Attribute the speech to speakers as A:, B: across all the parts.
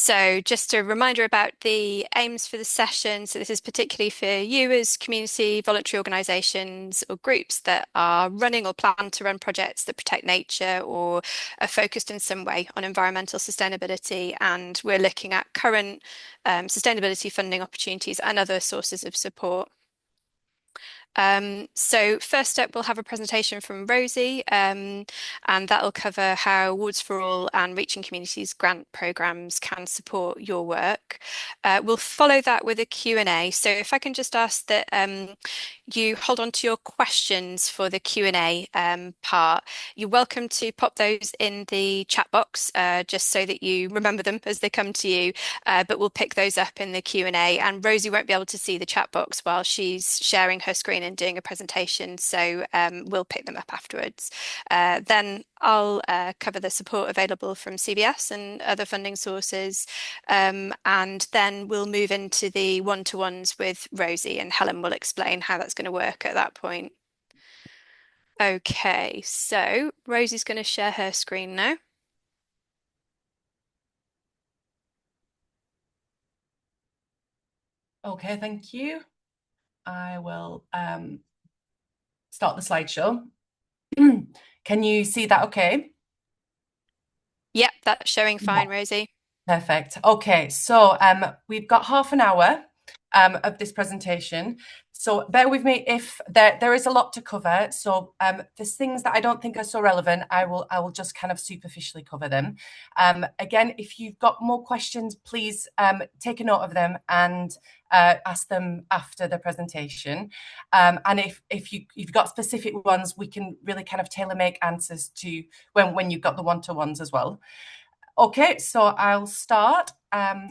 A: So just a reminder about the aims for the session. So this is particularly for you as community voluntary organisations or groups that are running or plan to run projects that protect nature or are focused in some way on environmental sustainability. And we're looking at current sustainability funding opportunities and other sources of support. So first up, we'll have a presentation from Rosie, and that'll cover how Awards for All and Reaching Communities grant programmes can support your work. We'll follow that with a Q&A. So if I can just ask that you hold on to your questions for the Q&A part. You're welcome to pop those in the chat box, just so that you remember them as they come to you, but we'll pick those up in the Q&A, and Rosie won't be able to see the chat box while she's sharing her screen and doing a presentation, so we'll pick them up afterwards. Then I'll cover the support available from CVS and other funding sources, and then we'll move into the one-to-ones with Rosie, and Helen will explain how that's going to work at that point. Okay, so Rosie's going to share her screen now.
B: Okay, thank you. I will start the slideshow. Can you see that okay?
A: Yep, that's showing fine, Rosie.
B: Perfect. Okay, so we've got half an hour of this presentation. So bear with me if there is a lot to cover. So there's things that I don't think are so relevant. I will just kind of superficially cover them. Again, if you've got more questions, please take a note of them and ask them after the presentation. And if you've got specific ones, we can really kind of tailor make answers to when you've got the one-to-ones as well. Okay, so I'll start. Over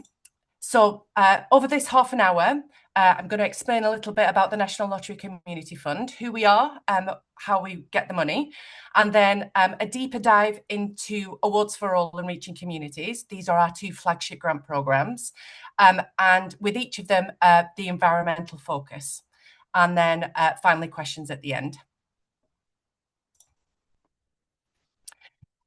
B: this half an hour, I'm going to explain a little bit about the National Lottery Community Fund, who we are, how we get the money, and then a deeper dive into Awards for All and Reaching Communities. These are our two flagship grant programs, and with each of them, the environmental focus, and then finally questions at the end.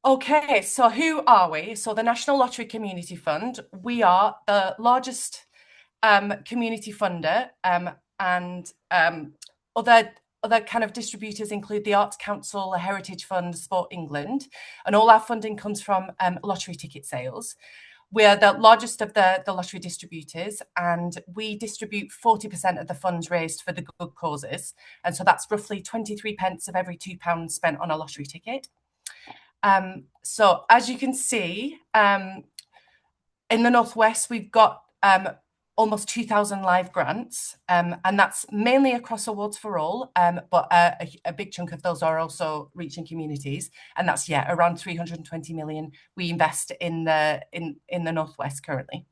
B: Okay, so who are we? So the National Lottery Community Fund, we are the largest community funder, and other kind of distributors include the Arts Council, the Heritage Fund, Sport England, and all our funding comes from lottery ticket sales. We are the largest of the lottery distributors, and we distribute 40% of the funds raised for the good causes. And so that's roughly 23 pence of every £2 spent on a lottery ticket. So as you can see, in the Northwest, we've got almost 2,000 live grants, and that's mainly across Awards for All, but a big chunk of those are also Reaching Communities, and that's, around 320 million we invest in the Northwest currently.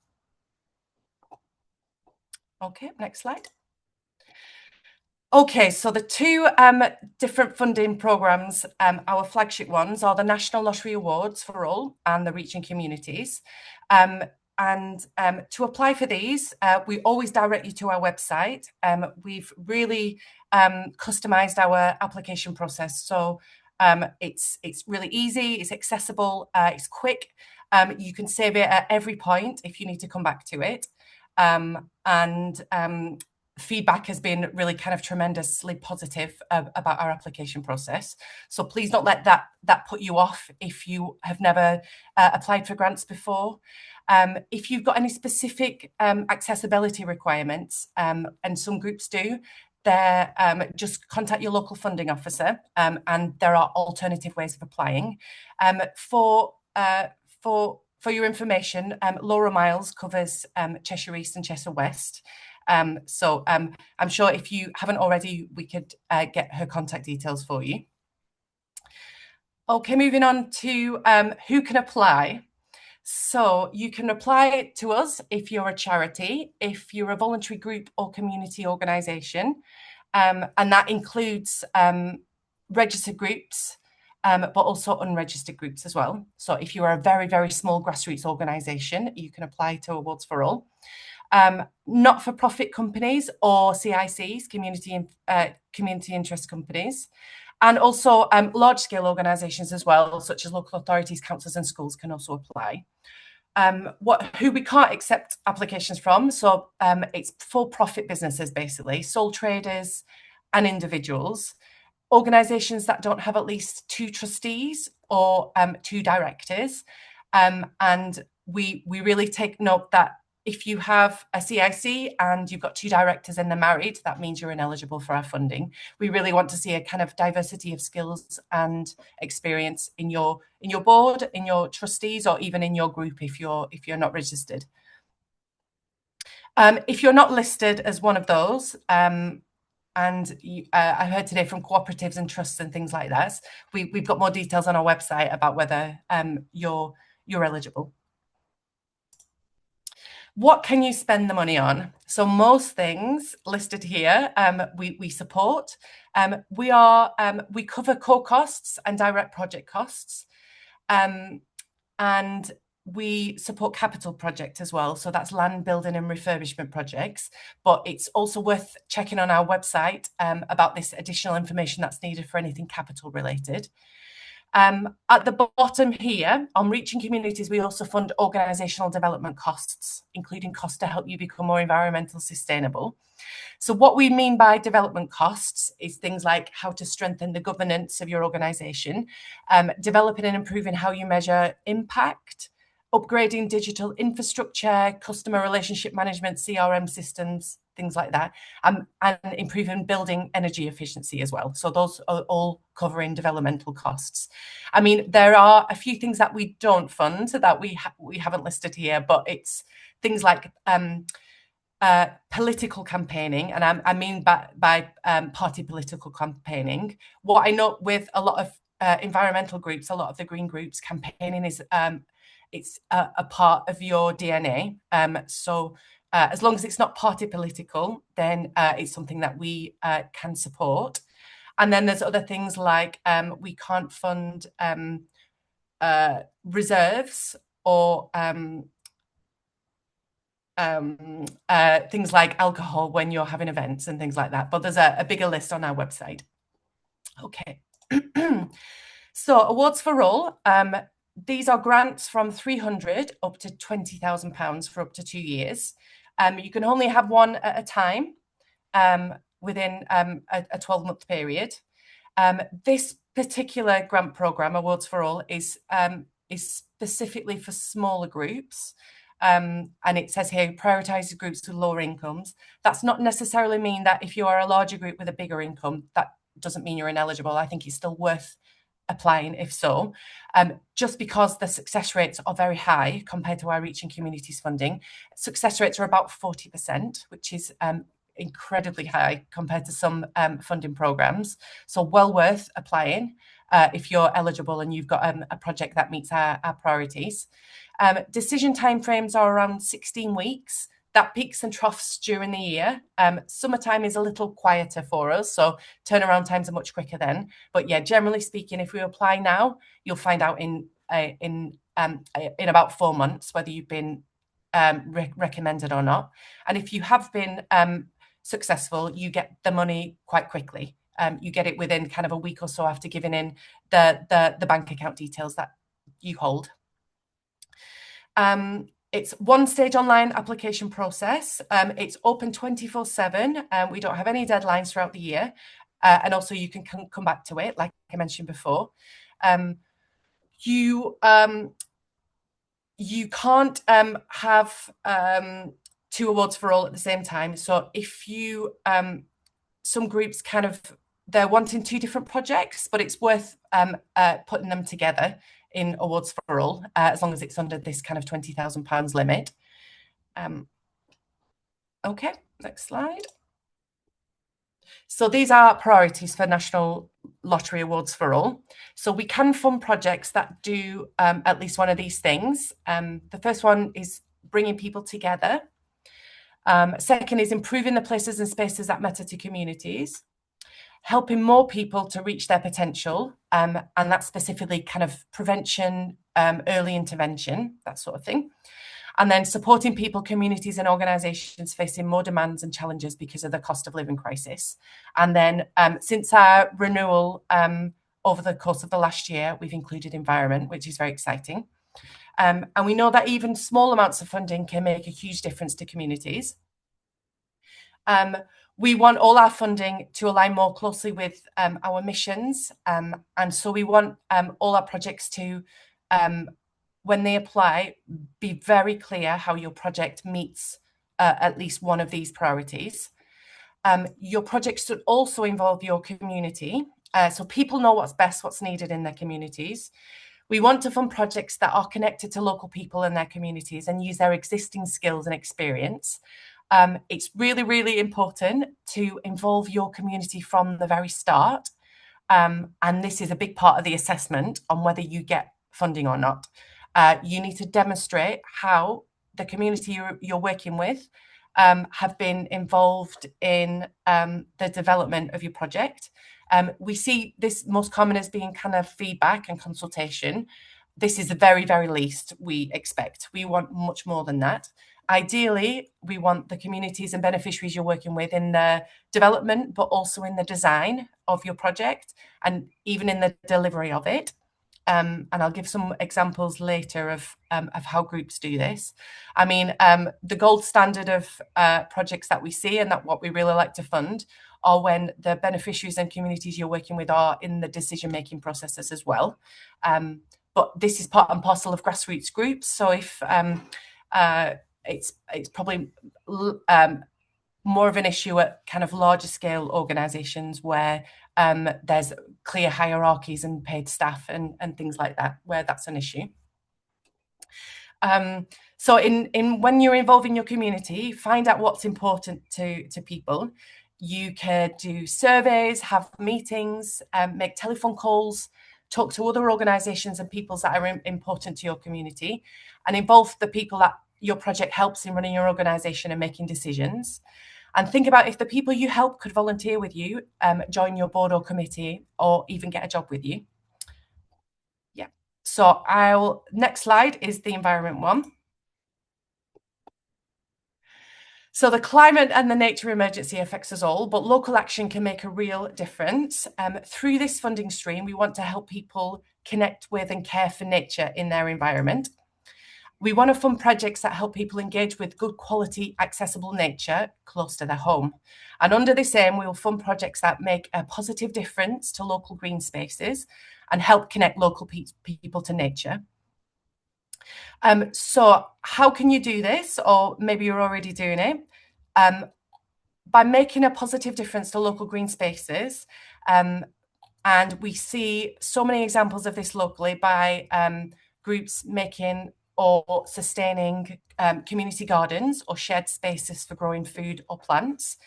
B: Okay, next slide. Okay, so the two different funding programs, our flagship ones, are the National Lottery Awards for All and the Reaching Communities. To apply for these, we always direct you to our website. We've really customized our application process, so it's really easy, it's accessible, it's quick. You can save it at every point if you need to come back to it. Feedback has been really kind of tremendously positive about our application process. So please don't let that put you off if you have never applied for grants before. If you've got any specific accessibility requirements, and some groups do, just contact your local funding officer, and there are alternative ways of applying. For your information, Laura Miles covers Cheshire East and Cheshire West. So I'm sure if you haven't already, we could get her contact details for you. Okay, moving on to who can apply. So you can apply to us if you're a charity, if you're a voluntary group or community organisation, and that includes registered groups, but also unregistered groups as well. So if you are a very, very small grassroots organisation, you can apply to Awards for All. Not-for-profit companies or CICs, community interest companies, and also large-scale organisations as well, such as local authorities, councils and schools can also apply. who we can't accept applications from. So it's for-profit businesses, basically, sole traders and individuals, organisations that don't have at least 2 trustees or 2 directors. And we really take note that if you have a CIC and you've got 2 directors and they're married, that means you're ineligible for our funding. We really want to see a kind of diversity of skills and experience in your board, in your trustees, or even in your group if you're not registered. If you're not listed as one of those, and I heard today from cooperatives and trusts and things like that, we've got more details on our website about whether you're eligible. What can you spend the money on? So most things listed here, we support. We cover core costs and direct project costs, and we support capital projects as well. So that's land building and refurbishment projects. But it's also worth checking on our website about this additional information that's needed for anything capital related. At the bottom here, on reaching communities, we also fund organisational development costs, including costs to help you become more environmentally sustainable. So what we mean by development costs is things like how to strengthen the governance of your organisation, developing and improving how you measure impact, upgrading digital infrastructure, customer relationship management, CRM systems, things like that, and improving building energy efficiency as well. So those are all covering developmental costs. I mean, there are a few things that we don't fund that we haven't listed here, but it's things like political campaigning, and I mean by party political campaigning. What I know with a lot of environmental groups, a lot of the green groups, campaigning is it's a part of your DNA. So as long as it's not party political, then it's something that we can support. And then there's other things like we can't fund reserves or things like alcohol when you're having events and things like that. But there's a bigger list on our website. Okay. So awards for all. These are grants from £300 up to £20,000 for up to 2 years. You can only have one at a time within a 12-month period. This particular grant programme, Awards for All, is specifically for smaller groups. And it says here, prioritises groups with lower incomes. That's not necessarily mean that if you are a larger group with a bigger income, that doesn't mean you're ineligible. I think it's still worth applying if so, just because the success rates are very high compared to our Reaching Communities funding. Success rates are about 40%, which is incredibly high compared to some funding programs. So well worth applying if you're eligible and you've got a project that meets our priorities. Decision timeframes are around 16 weeks. That peaks and troughs during the year. Summertime is a little quieter for us, so turnaround times are much quicker then. But yeah, generally speaking, if we apply now, you'll find out in about 4 months whether you've been recommended or not. And if you have been successful, you get the money quite quickly. You get it within kind of a week or so after giving in the bank account details that you hold. It's one-stage online application process. It's open 24/7. We don't have any deadlines throughout the year. And also you can come back to it, like I mentioned before. You can't have 2 awards for all at the same time. So if you, some groups kind of, they're wanting 2 different projects, but it's worth putting them together in awards for all, as long as it's under this kind of £20,000 limit. Okay, next slide. So these are priorities for National Lottery Awards for All. So we can fund projects that do at least one of these things. The first one is bringing people together. Second is improving the places and spaces that matter to communities. Helping more people to reach their potential, and that's specifically kind of prevention, early intervention, that sort of thing. And then supporting people, communities and organisations facing more demands and challenges because of the cost of living crisis. And then since our renewal over the course of the last year, we've included environment, which is very exciting. And we know that even small amounts of funding can make a huge difference to communities. We want all our funding to align more closely with our missions. And so we want all our projects to, when they apply, be very clear how your project meets at least one of these priorities. Your project should also involve your community, so people know what's best, what's needed in their communities. We want to fund projects that are connected to local people and their communities and use their existing skills and experience. It's really, really important to involve your community from the very start. And this is a big part of the assessment on whether you get funding or not. You need to demonstrate how the community you're working with have been involved in the development of your project. We see this most common as being kind of feedback and consultation. This is the very, very least we expect. We want much more than that. Ideally, we want the communities and beneficiaries you're working with in the development, but also in the design of your project and even in the delivery of it. And I'll give some examples later of how groups do this. I mean, the gold standard of projects that we see and that what we really like to fund are when the beneficiaries and communities you're working with are in the decision-making processes as well. But this is part and parcel of grassroots groups. So if it's probably more of an issue at kind of larger scale organisations where there's clear hierarchies and paid staff and things like that, where that's an issue. So in when you're involving your community, find out what's important to people. You could do surveys, have meetings, make telephone calls, talk to other organisations and people that are important to your community, and involve the people that your project helps in running your organisation and making decisions. And think about if the people you help could volunteer with you, join your board or committee, or even get a job with you. Yeah. So next slide is the environment one. So the climate and the nature emergency affects us all, but local action can make a real difference. Through this funding stream, we want to help people connect with and care for nature in their environment. We want to fund projects that help people engage with good quality, accessible nature close to their home. And under this aim, we will fund projects that make a positive difference to local green spaces and help connect local people to nature. So how can you do this? Or maybe you're already doing it. By making a positive difference to local green spaces. And we see so many examples of this locally by groups making or sustaining community gardens or shared spaces for growing food or plants,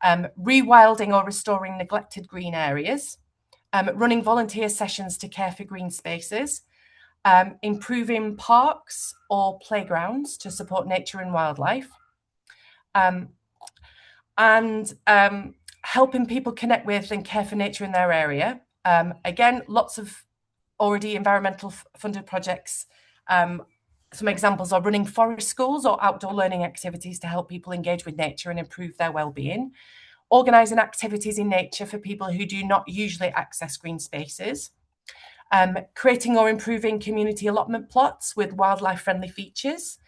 B: rewilding or restoring neglected green areas, running volunteer sessions to care for green spaces, improving parks or playgrounds to support nature and wildlife, and helping people connect with and care for nature in their area. Again, lots of already environmental funded projects. Some examples are running forest schools or outdoor learning activities to help people engage with nature and improve their well-being, organising activities in nature for people who do not usually access green spaces, creating or improving community allotment plots with wildlife-friendly features,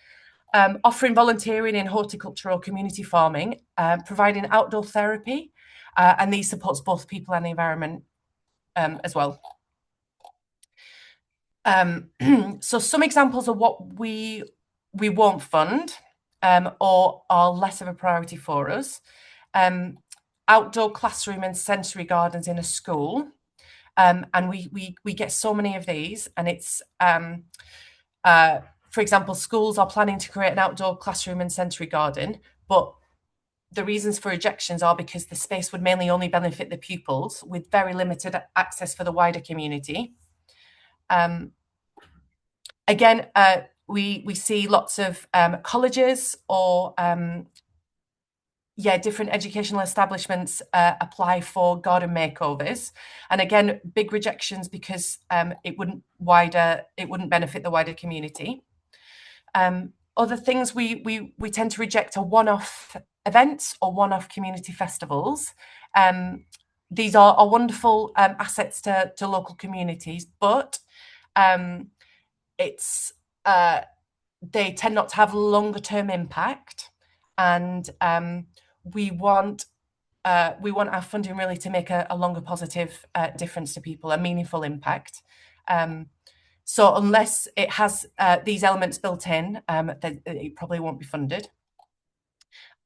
B: offering volunteering in horticulture or community farming, providing outdoor therapy, and these supports both people and the environment as well. So some examples of what we won't fund or are less of a priority for us. Outdoor classroom and sensory gardens in a school. And we get so many of these, and it's for example, schools are planning to create an outdoor classroom and sensory garden, but the reasons for rejections are because the space would mainly only benefit the pupils with very limited access for the wider community. Again, we see lots of colleges or different educational establishments apply for garden makeovers, and again, big rejections because it wouldn't benefit the wider community. Other things we tend to reject are one-off events or one-off community festivals. These are wonderful assets to local communities, but it's they tend not to have longer term impact, and we want our funding really to make a longer positive difference to people, a meaningful impact. So unless it has these elements built in, then it probably won't be funded.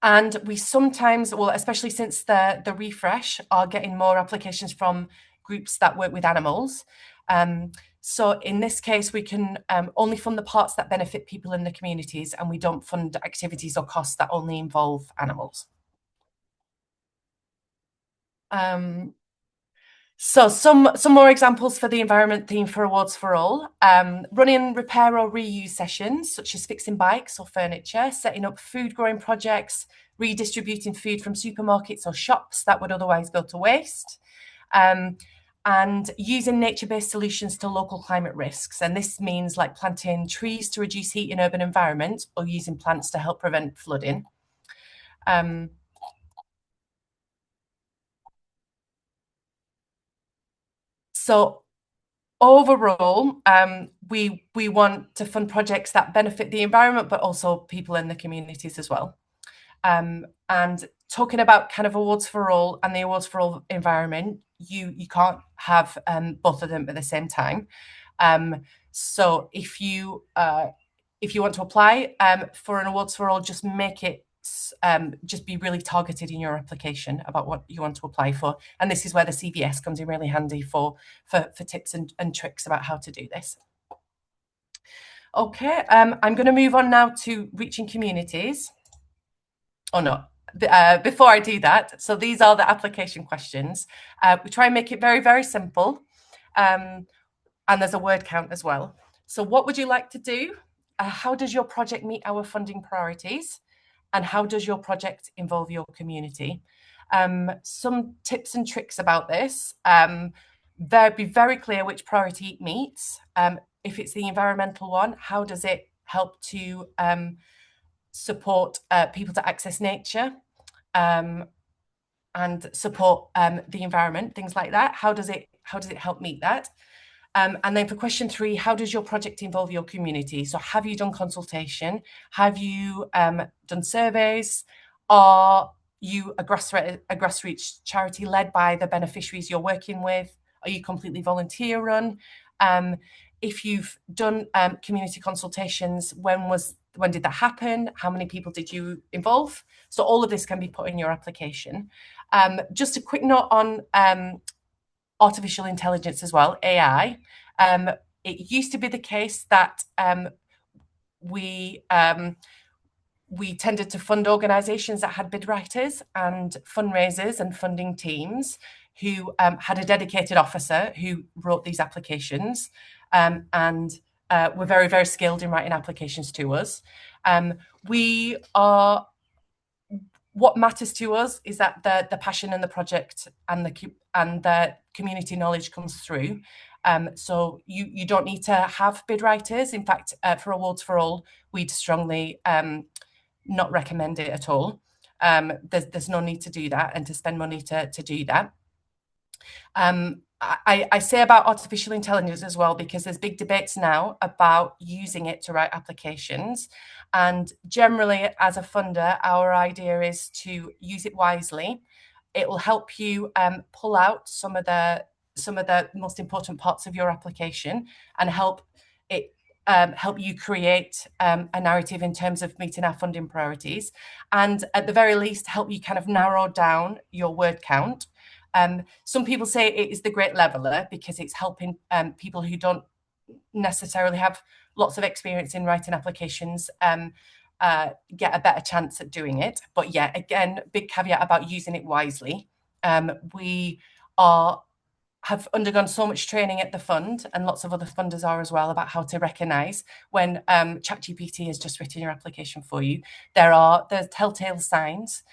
B: And we sometimes, well, especially since the refresh, are getting more applications from groups that work with animals. So in this case, we can only fund the parts that benefit people in the communities, and we don't fund activities or costs that only involve animals. So some more examples for the environment theme for Awards for All. Running repair or reuse sessions, such as fixing bikes or furniture, setting up food growing projects, redistributing food from supermarkets or shops that would otherwise go to waste, and using nature-based solutions to local climate risks. And this means like planting trees to reduce heat in urban environments or using plants to help prevent flooding. So overall, we want to fund projects that benefit the environment, but also people in the communities as well. And talking about kind of Awards for All and the Awards for All environment, you can't have both of them at the same time. So if you want to apply for an Awards for All, just make it just be really targeted in your application about what you want to apply for. And this is where the CVS comes in really handy for tips and tricks about how to do this. Okay, I'm going to move on now to reaching communities. Oh no, before I do that, so these are the application questions. We try and make it very, very simple. And there's a word count as well. So what would you like to do? How does your project meet our funding priorities? And how does your project involve your community? Some tips and tricks about this. Be very clear which priority it meets. If it's the environmental one, how does it help to support people to access nature and support the environment, things like that? How does it help meet that? And then for question 3, how does your project involve your community? So have you done consultation? Have you done surveys? Are you a grassroots charity led by the beneficiaries you're working with? Are you completely volunteer run? If you've done community consultations, when did that happen? How many people did you involve? So all of this can be put in your application. Just a quick note on artificial intelligence as well, AI. It used to be the case that we tended to fund organisations that had bid writers and fundraisers and funding teams who had a dedicated officer who wrote these applications and were very, very skilled in writing applications to us. What matters to us is that the passion and the project and the community knowledge comes through. So you don't need to have bid writers. In fact, for Awards for All, we'd strongly not recommend it at all. There's no need to do that and to spend money to do that. I say about artificial intelligence as well because there's big debates now about using it to write applications. And generally, as a funder, our idea is to use it wisely. It will help you pull out some of the most important parts of your application and help you create a narrative in terms of meeting our funding priorities, and at the very least, help you kind of narrow down your word count. Some people say it is the great leveler because it's helping people who don't necessarily have lots of experience in writing applications get a better chance at doing it. But yeah, again, big caveat about using it wisely. We have undergone so much training at the fund, and lots of other funders are as well, about how to recognise when ChatGPT has just written your application for you. There's telltale signs.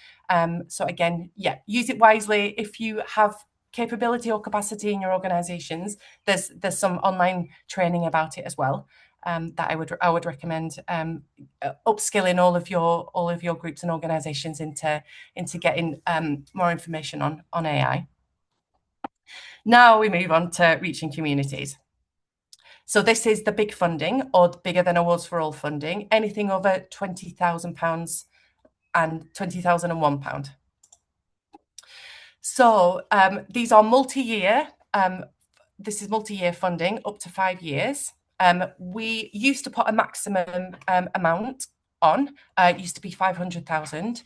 B: So again, yeah, use it wisely. If you have capability or capacity in your organisations, there's some online training about it as well. That I would recommend upskilling all of your groups and organisations into getting more information on AI. Now we move on to reaching communities. So this is the big funding, or bigger than Awards for All funding, anything over £20,000 and £20,001. So these are multi-year. This is multi-year funding, up to 5 years. We used to put a maximum amount on. It used to be 500,000.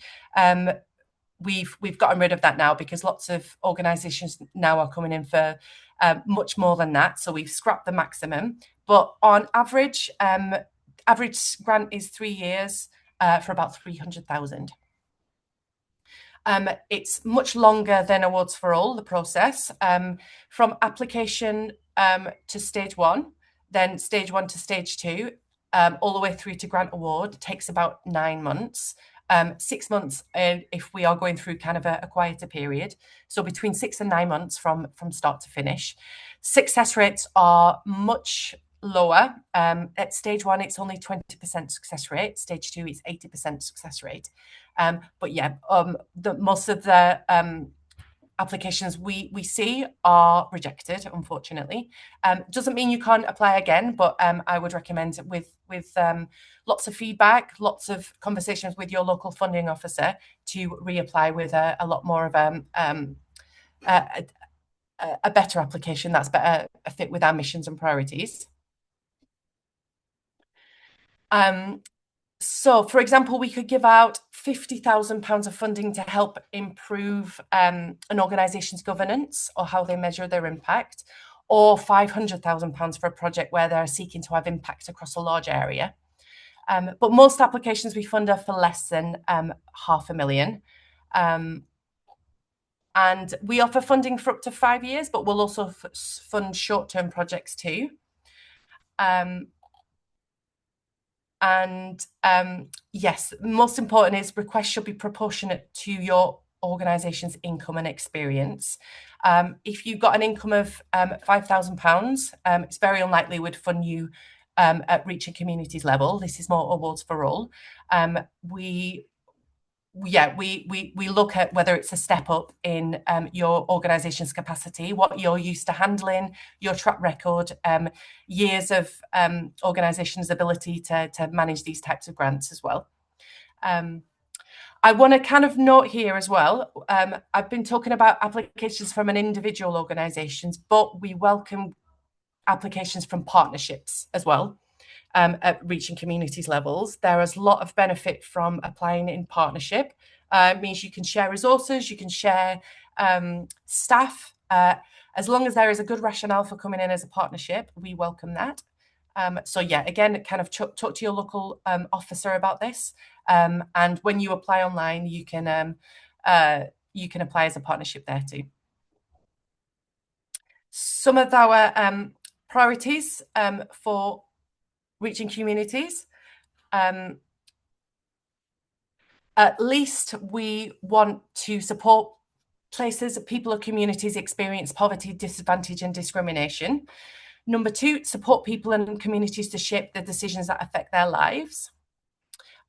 B: We've gotten rid of that now because lots of organisations now are coming in for much more than that. So we've scrapped the maximum. But on average, average grant is 3 years for about 300,000. It's much longer than Awards for All, the process. From application to stage one, then stage one to stage two, all the way through to grant award takes about 9 months. 6 months if we are going through kind of a quieter period. So between 6 and 9 months from start to finish. Success rates are much lower. At stage one, it's only 20% success rate. Stage two, it's 80% success rate. But yeah, most of the applications we see are rejected, unfortunately. Doesn't mean you can't apply again, but I would recommend with lots of feedback, lots of conversations with your local funding officer to reapply with a lot more of a better application that's better fit with our missions and priorities. So, for example, we could give out £50,000 of funding to help improve an organisation's governance or how they measure their impact, or £500,000 for a project where they're seeking to have impact across a large area. But most applications we fund are for less than £500,000. And we offer funding for up to 5 years, but we'll also fund short-term projects too. And yes, most important is requests should be proportionate to your organisation's income and experience. If you've got an income of £5,000, it's very unlikely we'd fund you at Reach and Communities level. This is more Awards for All. We look at whether it's a step up in your organisation's capacity, what you're used to handling, your track record, years of organisation's ability to manage these types of grants as well. I want to kind of note here as well, I've been talking about applications from an individual organisations, but we welcome applications from partnerships as well. At Reach and Communities levels, there is a lot of benefit from applying in partnership. It means you can share resources, you can share staff. As long as there is a good rationale for coming in as a partnership, we welcome that. So yeah, again, kind of talk to your local officer about this. And when you apply online, you can apply as a partnership there too. Some of our priorities for Reaching Communities. At least we want to support places that people or communities experience poverty, disadvantage and discrimination. Number 2, support people and communities to shape the decisions that affect their lives,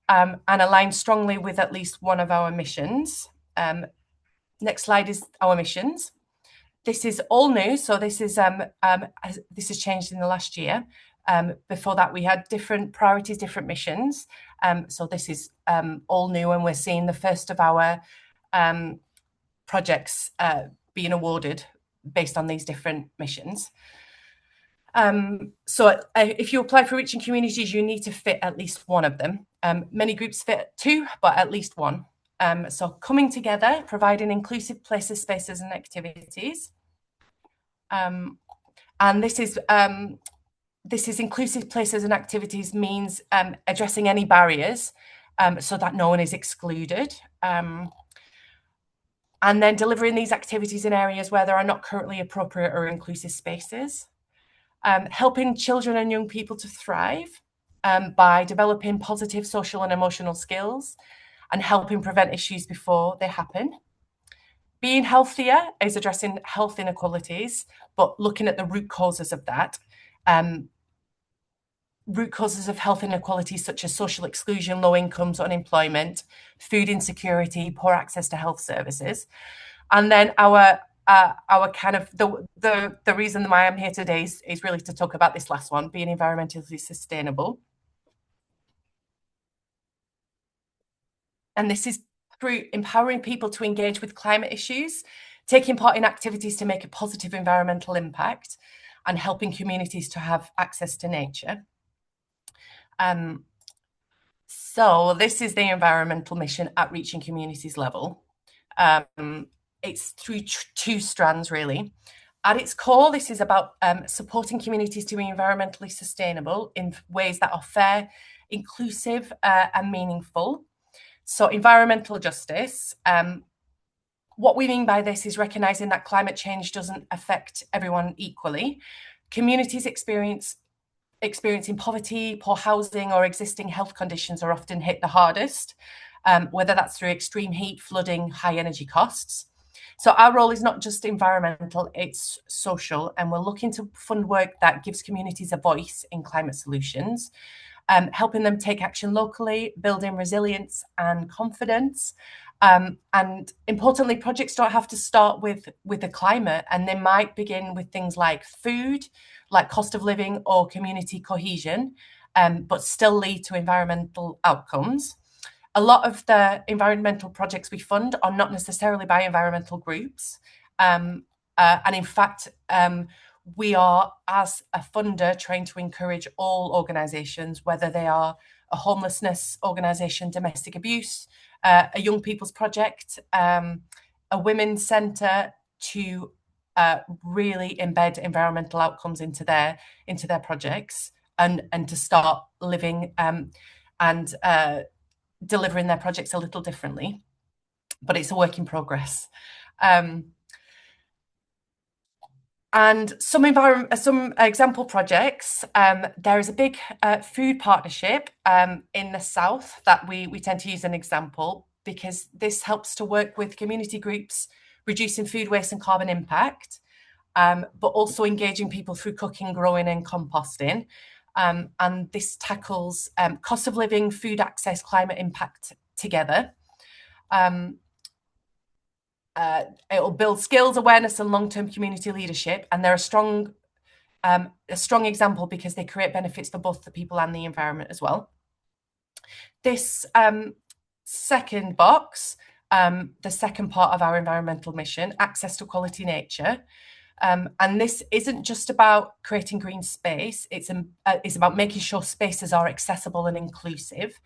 B: and align strongly with at least one of our missions. Next slide is our missions. This is all new, so this is changed in the last year. Before that, we had different priorities, different missions. So this is all new, and we're seeing the first of our projects being awarded based on these different missions. So if you apply for Reaching Communities, you need to fit at least one of them. Many groups fit 2, but at least one. So coming together, providing inclusive places, spaces and activities. And this is inclusive places and activities means addressing any barriers so that no one is excluded. And then delivering these activities in areas where there are not currently appropriate or inclusive spaces. Helping children and young people to thrive by developing positive social and emotional skills and helping prevent issues before they happen. Being healthier is addressing health inequalities, but looking at the root causes of that. Root causes of health inequalities such as social exclusion, low incomes, unemployment, food insecurity, poor access to health services. And then our our kind of the reason why I'm here today is really to talk about this last one, being environmentally sustainable. And this is through empowering people to engage with climate issues, taking part in activities to make a positive environmental impact, and helping communities to have access to nature. So this is the environmental mission at reaching communities level. It's through two strands, really. At its core, this is about supporting communities to be environmentally sustainable in ways that are fair, inclusive, and meaningful. So environmental justice, what we mean by this is recognising that climate change doesn't affect everyone equally. Communities experiencing poverty, poor housing, or existing health conditions are often hit the hardest, whether that's through extreme heat, flooding, high energy costs. So our role is not just environmental, it's social, and we're looking to fund work that gives communities a voice in climate solutions, helping them take action locally, building resilience and confidence. And importantly, projects don't have to start with the climate, and they might begin with things like food, like cost of living or community cohesion, but still lead to environmental outcomes. A lot of the environmental projects we fund are not necessarily by environmental groups. And in fact, we are, as a funder, trying to encourage all organisations, whether they are a homelessness organisation, domestic abuse, a young people's project, a women's centre, to really embed environmental outcomes into their projects, and to start living and delivering their projects a little differently. But it's a work in progress. And some example projects, there is a big food partnership in the south that we tend to use an example, because this helps to work with community groups reducing food waste and carbon impact, but also engaging people through cooking, growing and composting. And this tackles cost of living, food access, climate impact together. It will build skills, awareness, and long-term community leadership. And they're a strong example because they create benefits for both the people and the environment as well. This second box, the second part of our environmental mission, access to quality nature. And this isn't just about creating green space. It's about making sure spaces are accessible and inclusive,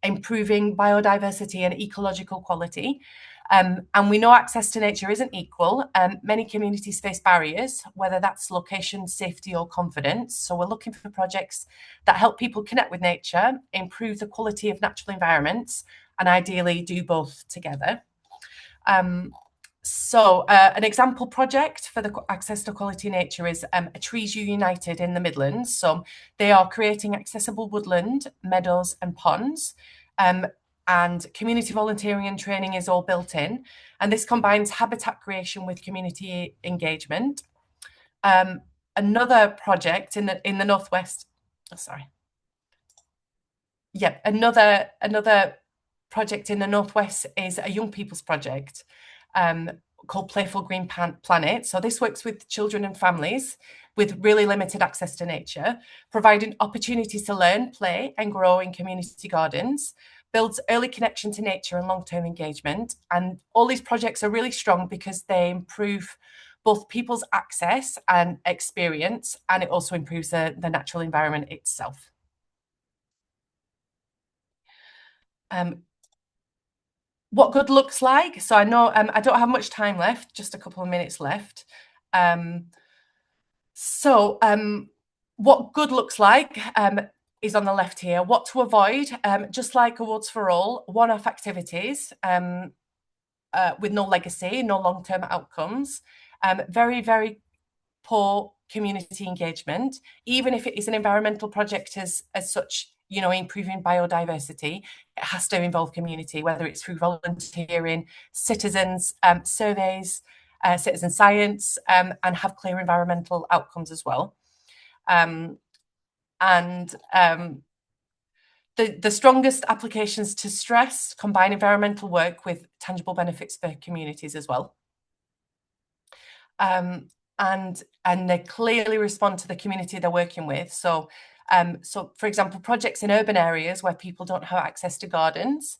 B: improving biodiversity and ecological quality. And we know access to nature isn't equal. Many communities face barriers, whether that's location, safety, or confidence. So we're looking for projects that help people connect with nature, improve the quality of natural environments, and ideally do both together. So an example project for the access to quality nature is a Trees United in the Midlands. So they are creating accessible woodland, meadows and ponds. And community volunteering and training is all built in. And this combines habitat creation with community engagement. Another project in the Northwest, another project in the Northwest is a young people's project called Playful Green Planet. So this works with children and families with really limited access to nature, providing opportunities to learn, play and grow in community gardens, builds early connection to nature and long-term engagement. And all these projects are really strong because they improve both people's access and experience, and it also improves the natural environment itself. What good looks like. So I know I don't have much time left, just a couple of minutes left. What good looks like is on the left here. What to avoid, just like Awards for All, one-off activities with no legacy, no long-term outcomes, very, very poor community engagement, even if it is an environmental project as such, you know, improving biodiversity, it has to involve community, whether it's through volunteering, citizens, surveys, citizen science, and have clear environmental outcomes as well. The strongest applications to stress combine environmental work with tangible benefits for communities as well. um, and they clearly respond to the community they're working with. So for example, projects in urban areas where people don't have access to gardens.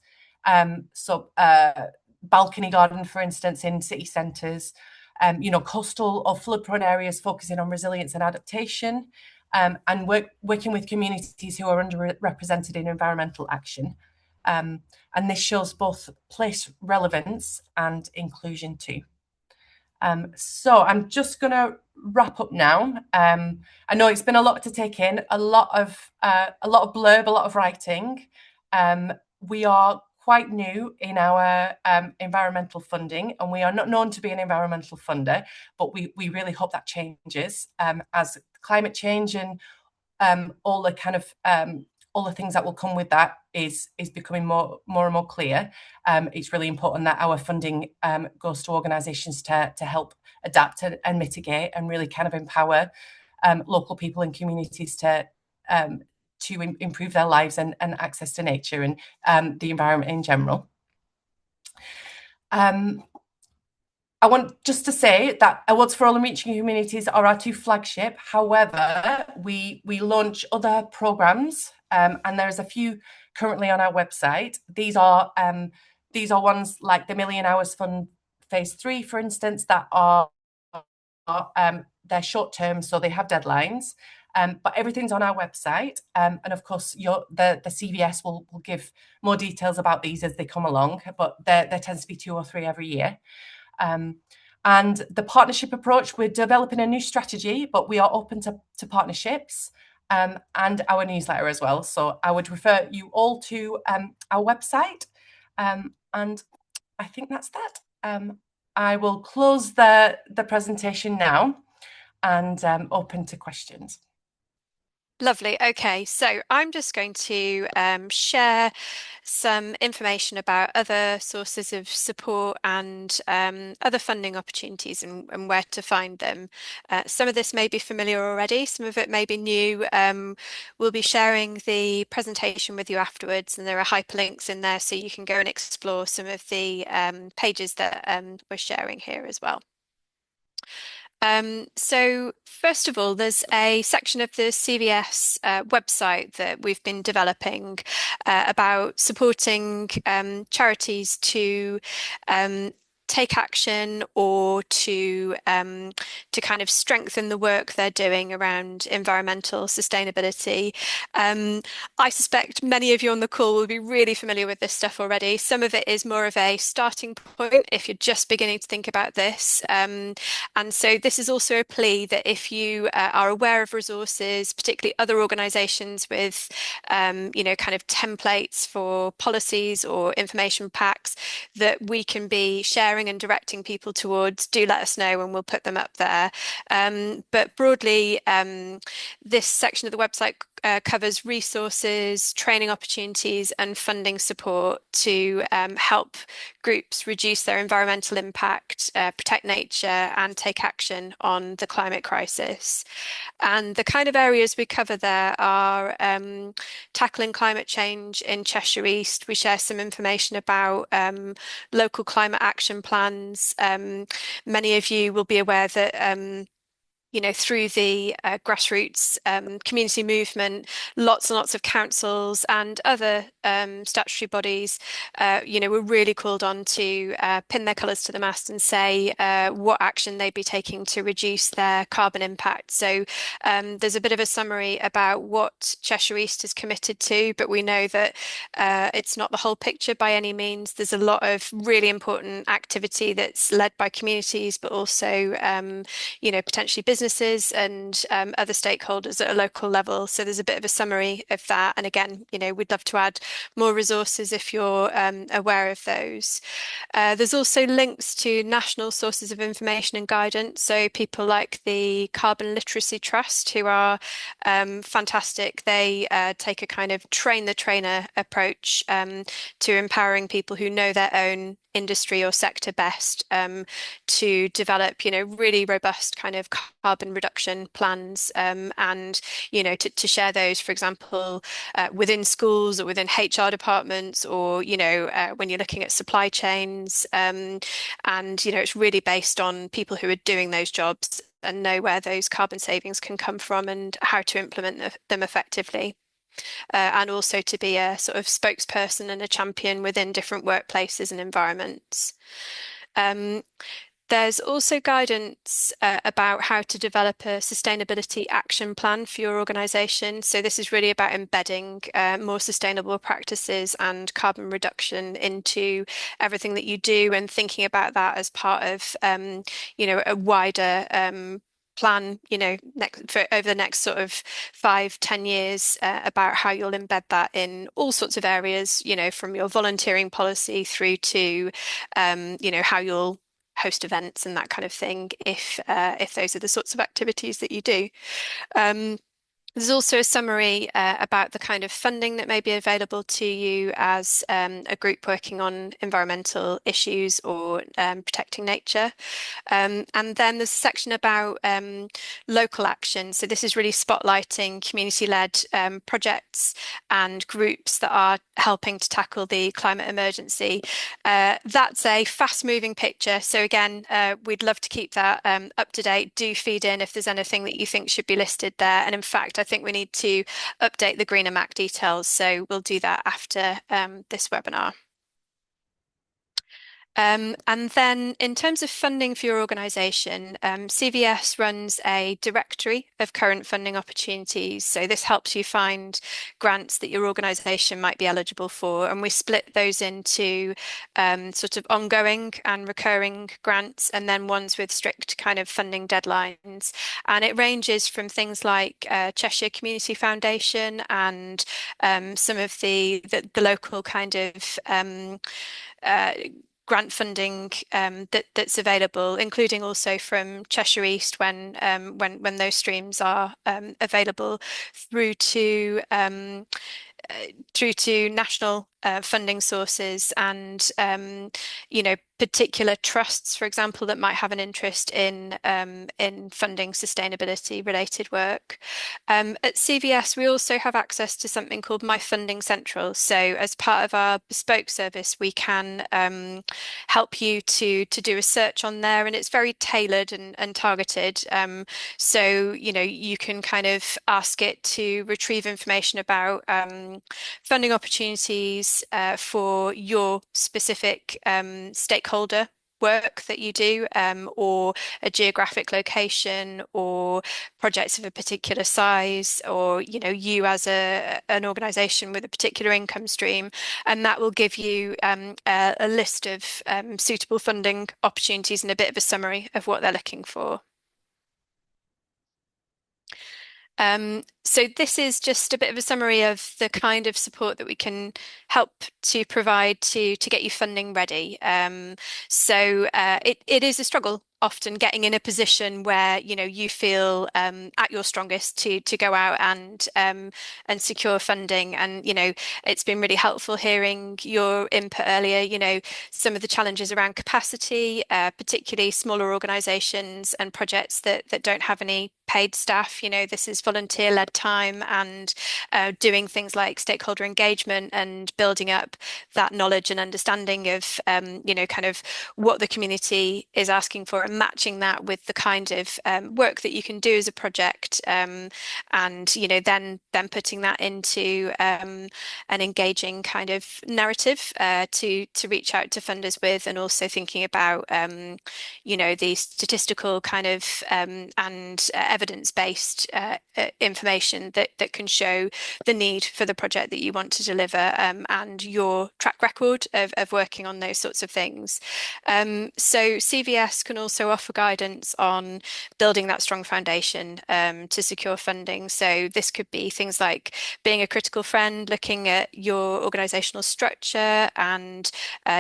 B: Balcony garden, for instance, in city centres. Coastal or flood-prone areas focusing on resilience and adaptation, and working with communities who are underrepresented in environmental action. And this shows both place relevance and inclusion too. So I'm just going to wrap up now. I know it's been a lot to take in, a lot of blurb, a lot of writing. We are quite new in our environmental funding, and we are not known to be an environmental funder, but we really hope that changes as climate change and all the kind of all the things that will come with that is becoming more and more clear. It's really important that our funding goes to organisations to help adapt and mitigate and really kind of empower local people and communities to improve their lives and access to nature and the environment in general. I want just to say that Awards for All and Reaching Communities are our two flagship. However, we launch other programmes, and there's a few currently on our website. These are ones like the Million Hours Fund Phase 3, for instance, that are they're short term, so they have deadlines. But everything's on our website, and of course, the CVS will give more details about these as they come along. But there tends to be 2 or 3 every year. And the partnership approach, we're developing a new strategy, but we are open to partnerships and our newsletter as well. So I would refer you all to our website. And I think that's that. I will close the presentation now and open to questions.
A: Lovely. Okay, so I'm just going to share some information about other sources of support and other funding opportunities and where to find them. Some of this may be familiar already, some of it may be new. We'll be sharing the presentation with you afterwards, and there are hyperlinks in there so you can go and explore some of the pages that we're sharing here as well. So first of all, there's a section of the CVS website that we've been developing about supporting charities to take action or to kind of strengthen the work they're doing around environmental sustainability. I suspect many of you on the call will be really familiar with this stuff already. Some of it is more of a starting point if you're just beginning to think about this. And so this is also a plea that if you are aware of resources, particularly other organisations with, kind of templates for policies or information packs that we can be sharing and directing people towards, do let us know and we'll put them up there. But broadly, this section of the website covers resources, training opportunities, and funding support to help groups reduce their environmental impact, protect nature, and take action on the climate crisis. And the kind of areas we cover there are tackling climate change in Cheshire East. We share some information about local climate action plans. Many of you will be aware that through the grassroots community movement, lots and lots of councils and other statutory bodies, were really called on to pin their colours to the mast and say what action they'd be taking to reduce their carbon impact. So there's a bit of a summary about what Cheshire East is committed to, but we know that it's not the whole picture by any means. There's a lot of really important activity that's led by communities, but also, potentially businesses and other stakeholders at a local level. So there's a bit of a summary of that. And again, we'd love to add more resources if you're aware of those. There's also links to national sources of information and guidance. So people like the Carbon Literacy Trust, who are fantastic. They take a kind of train the trainer approach to empowering people who know their own industry or sector best to develop, really robust kind of carbon reduction plans and, to share those, for example, within schools or within HR departments or, when you're looking at supply chains. And, it's really based on people who are doing those jobs and know where those carbon savings can come from and how to implement them effectively. And also to be a sort of spokesperson and a champion within different workplaces and environments. Um, there's also guidance about how to develop a sustainability action plan for your organization. So this is really about embedding more sustainable practices and carbon reduction into everything that you do and thinking about that as part of, a wider plan, over the next sort of 5, 10 years about how you'll embed that in all sorts of areas, from your volunteering policy through to, how you'll host events and that kind of thing if those are the sorts of activities that you do. Um, there's also a summary about the kind of funding that may be available to you as a group working on environmental issues or protecting nature. And then there's a section about local action. So this is really spotlighting community-led projects and groups that are helping to tackle the climate emergency. That's a fast-moving picture. So again, we'd love to keep that up to date. Do feed in if there's anything that you think should be listed there. And in fact, I think we need to update the Greener Mac details. So we'll do that after this webinar. And then in terms of funding for your organisation, CVS runs a directory of current funding opportunities. So this helps you find grants that your organisation might be eligible for. And we split those into sort of ongoing and recurring grants and then ones with strict kind of funding deadlines. And it ranges from things like Cheshire Community Foundation and some of the local kind of uh, grant funding that's available, including also from Cheshire East when those streams are available, through to national funding sources and particular trusts, for example, that might have an interest in funding sustainability related work. At CVS, we also have access to something called My Funding Central. So as part of our bespoke service, we can help you to do a search on there, and it's very tailored and targeted. So you can kind of ask it to retrieve information about funding opportunities for your specific stakeholder work that you do, or a geographic location, or projects of a particular size, or you as an organization with a particular income stream, and that will give you a list of suitable funding opportunities and a bit of a summary of what they're looking for. So this is just a bit of a summary of the kind of support that we can help to provide to get you funding ready. So it is a struggle often getting in a position where you feel at your strongest to go out and secure funding. And it's been really helpful hearing your input earlier. Some of the challenges around capacity, particularly smaller organisations and projects that don't have any paid staff. This is volunteer-led time and doing things like stakeholder engagement and building up that knowledge and understanding of kind of what the community is asking for and matching that with the kind of work that you can do as a project, and then putting that into an engaging kind of narrative to reach out to funders with, and also thinking about the statistical kind of and evidence-based information that can show the need for the project that you want to deliver, and your track record of working on those sorts of things. So CVS can also offer guidance on building that strong foundation to secure funding. So this could be things like being a critical friend, looking at your organizational structure and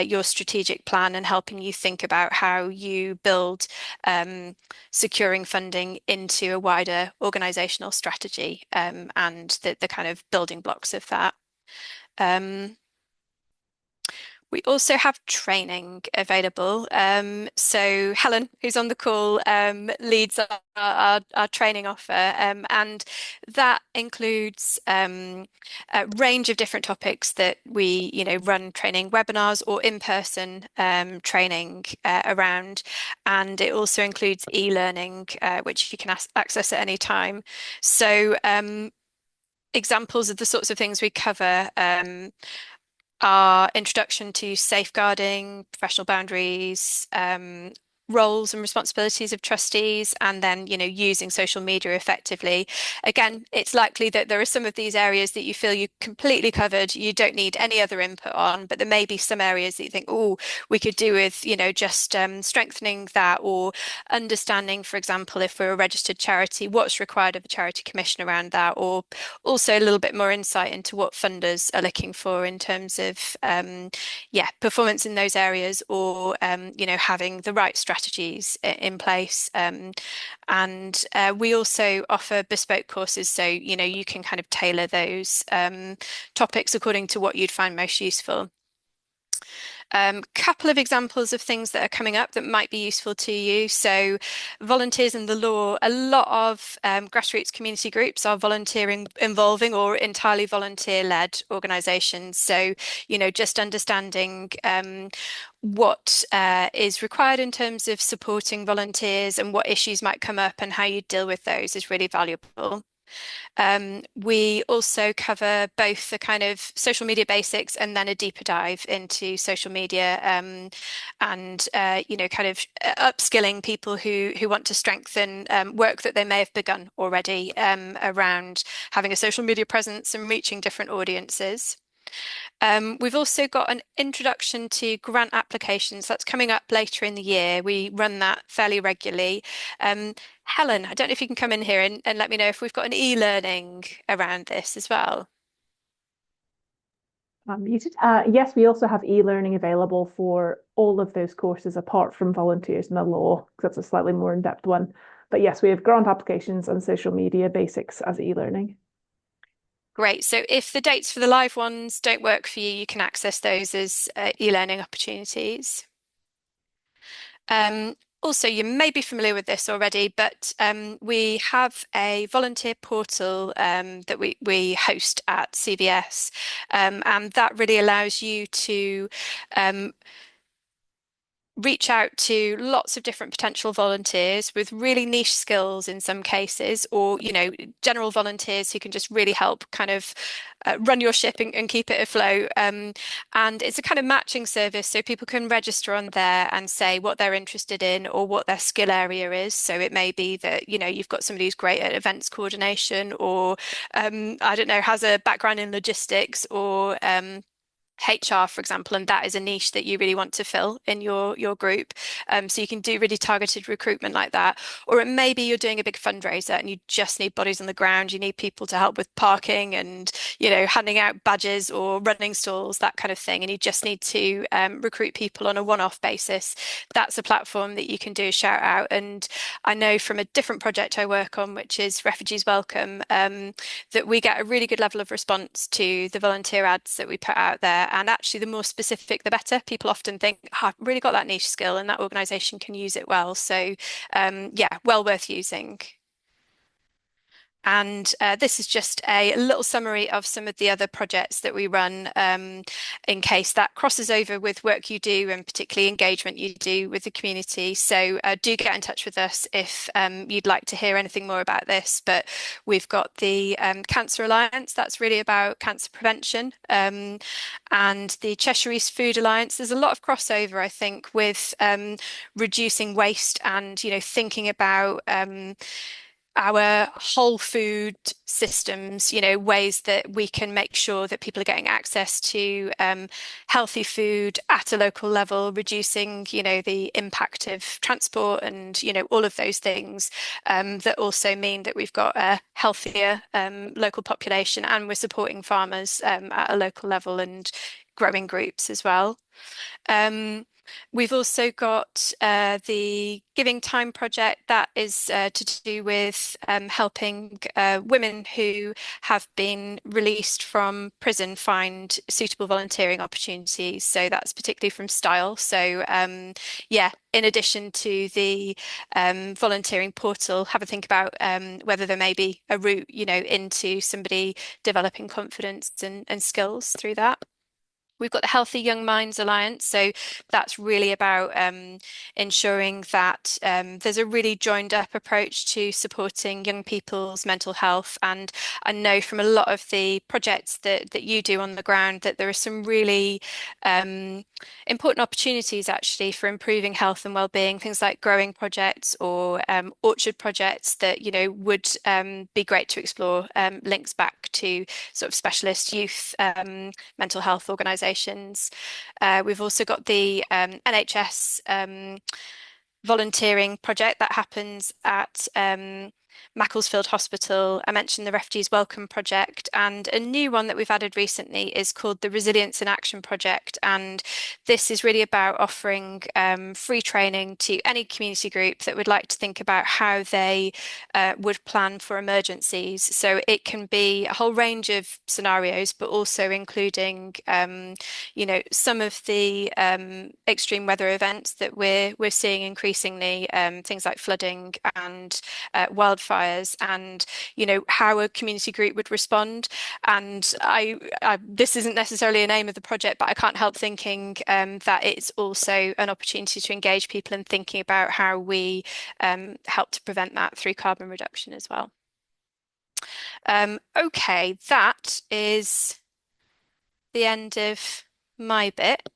A: your strategic plan, and helping you think about how you build securing funding into a wider organizational strategy, and the kind of building blocks of that. Um, We also have training available. So Helen, who's on the call, leads our training offer, and that includes a range of different topics that we, run training webinars or in-person training around, and it also includes e-learning, which you can access at any time. So examples of the sorts of things we cover. Our introduction to safeguarding, professional boundaries, roles and responsibilities of trustees, and then, using social media effectively. Again, it's likely that there are some of these areas that you feel you completely covered, you don't need any other input on, but there may be some areas that you think, oh, we could do with, just strengthening that or understanding, for example, if we're a registered charity, what's required of a charity commission around that, or also a little bit more insight into what funders are looking for in terms of performance in those areas, or having the right strategies in place. And we also offer bespoke courses, so you can kind of tailor those topics according to what you'd find most useful. Couple of examples of things that are coming up that might be useful to you. So, volunteers in the law, a lot of grassroots community groups are volunteering involving or entirely volunteer-led organisations. So, just understanding what is required in terms of supporting volunteers and what issues might come up and how you deal with those is really valuable. We also cover both the kind of social media basics and then a deeper dive into social media, and kind of upskilling people who want to strengthen work that they may have begun already around having a social media presence and reaching different audiences. We've also got an introduction to grant applications that's coming up later in the year. We run that fairly regularly. Helen, I don't know if you can come in here and let me know if we've got an e-learning around this as well.
C: Yes, we also have e-learning available for all of those courses apart from volunteers in the law, because that's a slightly more in-depth one. But yes, we have grant applications and social media basics as e-learning.
A: Great. So if the dates for the live ones don't work for you, you can access those as e-learning opportunities. Also, you may be familiar with this already, but we have a volunteer portal that we host at CVS, and that really allows you to reach out to lots of different potential volunteers with really niche skills in some cases, or general volunteers who can just really help kind of run your ship and keep it afloat. And it's a kind of matching service, so people can register on there and say what they're interested in or what their skill area is. So it may be that you've got somebody who's great at events coordination, or I don't know, has a background in logistics, or HR, for example, and that is a niche that you really want to fill in your group. So you can do really targeted recruitment like that. Or it may be you're doing a big fundraiser and you just need bodies on the ground. You need people to help with parking and, handing out badges or running stalls, that kind of thing. And you just need to recruit people on a one-off basis. That's a platform that you can do a shout out. And I know from a different project I work on, which is Refugees Welcome, that we get a really good level of response to the volunteer ads that we put out there. And actually, the more specific, the better. People often think, oh, I've really got that niche skill and that organisation can use it well. So, yeah, well worth using. And this is just a little summary of some of the other projects that we run, in case that crosses over with work you do and particularly engagement you do with the community. So do get in touch with us if you'd like to hear anything more about this. But we've got the Cancer Alliance, that's really about cancer prevention, and the Cheshire East Food Alliance. There's a lot of crossover, I think, with reducing waste and, thinking about our whole food systems, ways that we can make sure that people are getting access to healthy food at a local level, reducing, the impact of transport and, all of those things that also mean that we've got a healthier local population, and we're supporting farmers at a local level and growing groups as well. We've also got the Giving Time project that is to do with helping women who have been released from prison find suitable volunteering opportunities. So that's particularly from Style. So yeah, in addition to the volunteering portal, have a think about whether there may be a route, into somebody developing confidence and skills through that. We've got the Healthy Young Minds Alliance. So that's really about ensuring that there's a really joined up approach to supporting young people's mental health. And I know from a lot of the projects that you do on the ground that there are some really important opportunities actually for improving health and well-being, things like growing projects or orchard projects that, would be great to explore, links back to sort of specialist youth mental health organisations. We've also got the NHS volunteering project that happens at Macclesfield Hospital. I mentioned the Refugees Welcome Project, and a new one that we've added recently is called the Resilience in Action Project. And this is really about offering free training to any community group that would like to think about how they would plan for emergencies. So it can be a whole range of scenarios, but also including, some of the extreme weather events that we're seeing increasingly, things like flooding and wildfires, and how a community group would respond. And this isn't necessarily a name of the project, but I can't help thinking that it's also an opportunity to engage people in thinking about how we help to prevent that through carbon reduction as well. Okay, that is the end of my bit.